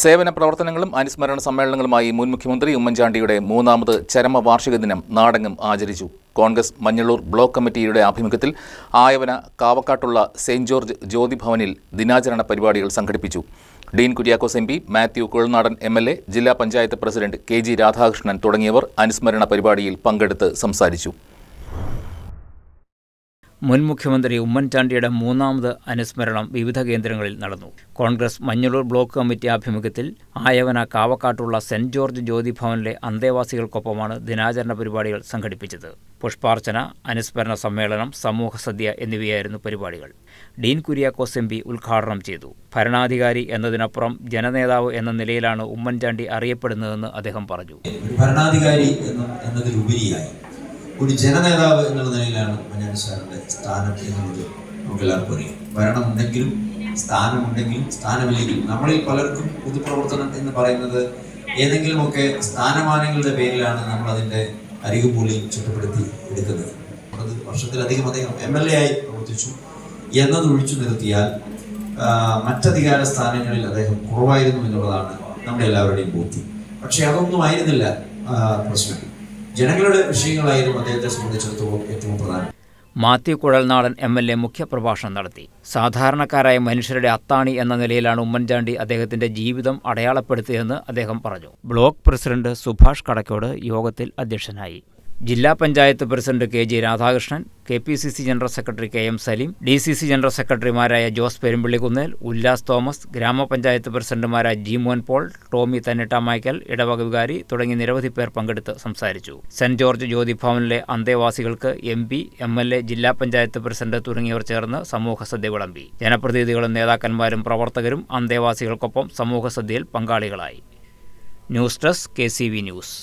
സേവന പ്രവർത്തനങ്ങളും അനുസ്മരണ സമ്മേളനങ്ങളുമായി മുൻ മുഖ്യമന്ത്രി ഉമ്മൻചാണ്ടിയുടെ മൂന്നാമത് ചരമവാർഷിക ദിനം നാടെങ്ങും ആചരിച്ചു. കോൺഗ്രസ് മഞ്ഞളൂർ ബ്ലോക്ക് കമ്മിറ്റിയുടെ ആഭിമുഖ്യത്തിൽ ആയവന കാവക്കാട്ടുള്ള സെന്റ് ജോർജ് ജ്യോതിഭവനിൽ ദിനാചരണ പരിപാടികൾ സംഘടിപ്പിച്ചു. ഡീൻ കുര്യാക്കോസ് എം.പി, മാത്യു കുഴൽനാടൻ എം.എൽ.എ, ജില്ലാ പഞ്ചായത്ത് പ്രസിഡന്റ് കെ.ജി. രാധാകൃഷ്ണൻ തുടങ്ങിയവർ അനുസ്മരണ പരിപാടിയിൽ പങ്കെടുത്ത് സംസാരിച്ചു. മുൻ മുഖ്യമന്ത്രി ഉമ്മൻചാണ്ടിയുടെ മൂന്നാമത് അനുസ്മരണം വിവിധ കേന്ദ്രങ്ങളിൽ നടന്നു. കോൺഗ്രസ് മഞ്ഞളൂർ ബ്ലോക്ക് കമ്മിറ്റി ആഭിമുഖ്യത്തിൽ ആയവന കാവക്കാട്ടുള്ള സെന്റ് ജോർജ് ജ്യോതിഭവനിലെ അന്തേവാസികൾക്കൊപ്പമാണ് ദിനാചരണ പരിപാടികൾ സംഘടിപ്പിച്ചത്. പുഷ്പാർച്ചന, അനുസ്മരണ സമ്മേളനം, സമൂഹസദ്യ എന്നിവയായിരുന്നു പരിപാടികൾ. ഡീൻ കുര്യാക്കോസ് എം.പി. ഉദ്ഘാടനം ചെയ്തു. ഭരണാധികാരി എന്നതിനപ്പുറം ജനനേതാവ് എന്ന നിലയിലാണ് ഉമ്മൻചാണ്ടി അറിയപ്പെടുന്നതെന്ന് അദ്ദേഹം പറഞ്ഞു. ഭരണാധികാരി എന്നതിലുപരിയായി ഒരു ജനനേതാവ് എന്നുള്ള നിലയിലാണ് ഉമ്മൻചാണ്ടി സാറിന്റെ സ്ഥാനം എന്നുള്ളത് നമുക്കെല്ലാവർക്കും അറിയാം. ഭരണമുണ്ടെങ്കിലും സ്ഥാനമുണ്ടെങ്കിലും സ്ഥാനമില്ലെങ്കിലും നമ്മളിൽ പലർക്കും പൊതുപ്രവർത്തനം എന്ന് പറയുന്നത് ഏതെങ്കിലുമൊക്കെ സ്ഥാനമാനങ്ങളുടെ പേരിലാണ് നമ്മൾ അതിൻ്റെ അരികുമൂല്യം ചുറ്റപ്പെടുത്തി എടുക്കുന്നത്. വർഷത്തിലധികം അദ്ദേഹം MLA ആയി പ്രവർത്തിച്ചു എന്നത് ഒഴിച്ചു നിർത്തിയാൽ മറ്റധികാര സ്ഥാനങ്ങളിൽ അദ്ദേഹം കുറവായിരുന്നു എന്നുള്ളതാണ് നമ്മുടെ എല്ലാവരുടെയും ബോധ്യം. പക്ഷെ അതൊന്നും ആയിരുന്നില്ല പ്രശ്നം. ജനങ്ങളുടെ വിഷയങ്ങളായിരുന്നു അദ്ദേഹത്തെ സംബന്ധിച്ചിടത്തോളം ഏറ്റവും പ്രധാനം. മാത്യു കുഴൽനാടൻ എം.എൽ.എ. മുഖ്യപ്രഭാഷണം നടത്തി. സാധാരണക്കാരായ മനുഷ്യരുടെ അത്താണി എന്ന നിലയിലാണ് ഉമ്മൻചാണ്ടി അദ്ദേഹത്തിന്റെ ജീവിതം അടയാളപ്പെടുത്തിയതെന്ന് അദ്ദേഹം പറഞ്ഞു. ബ്ലോക്ക് പ്രസിഡന്റ് സുഭാഷ് കടക്കോട് യോഗത്തിൽ അധ്യക്ഷനായി. ജില്ലാ panchayat president K G. Radhakrishnan, KPCC general secretary KM Saleem, DCC general സെക്രട്ടറിമാരായ ജോസ് പെരുമ്പിള്ളിക്കുന്നേൽ, ഉല്ലാസ് തോമസ്, ഗ്രാമപഞ്ചായത്ത് പ്രസിഡന്റുമാരായ ജി മോൻ പോൾ, ടോമി തന്നിട്ടാമയ്ക്കൽ, ഇടവക വികാരി തുടങ്ങി നിരവധി പേർ പങ്കെടുത്ത് സംസാരിച്ചു. സെന്റ് ജോർജ് ജ്യോതിഭവനിലെ അന്തേവാസികൾക്ക് MP, MLA, ജില്ലാ പഞ്ചായത്ത് പ്രസിഡന്റ് തുടങ്ങിയവർ ചേർന്ന് സമൂഹസദ്യ വിളമ്പി. ജനപ്രതിനിധികളും നേതാക്കന്മാരും പ്രവർത്തകരും അന്തേവാസികൾക്കൊപ്പം സമൂഹസദ്യയിൽ പങ്കാളികളായി. News desk KCV news.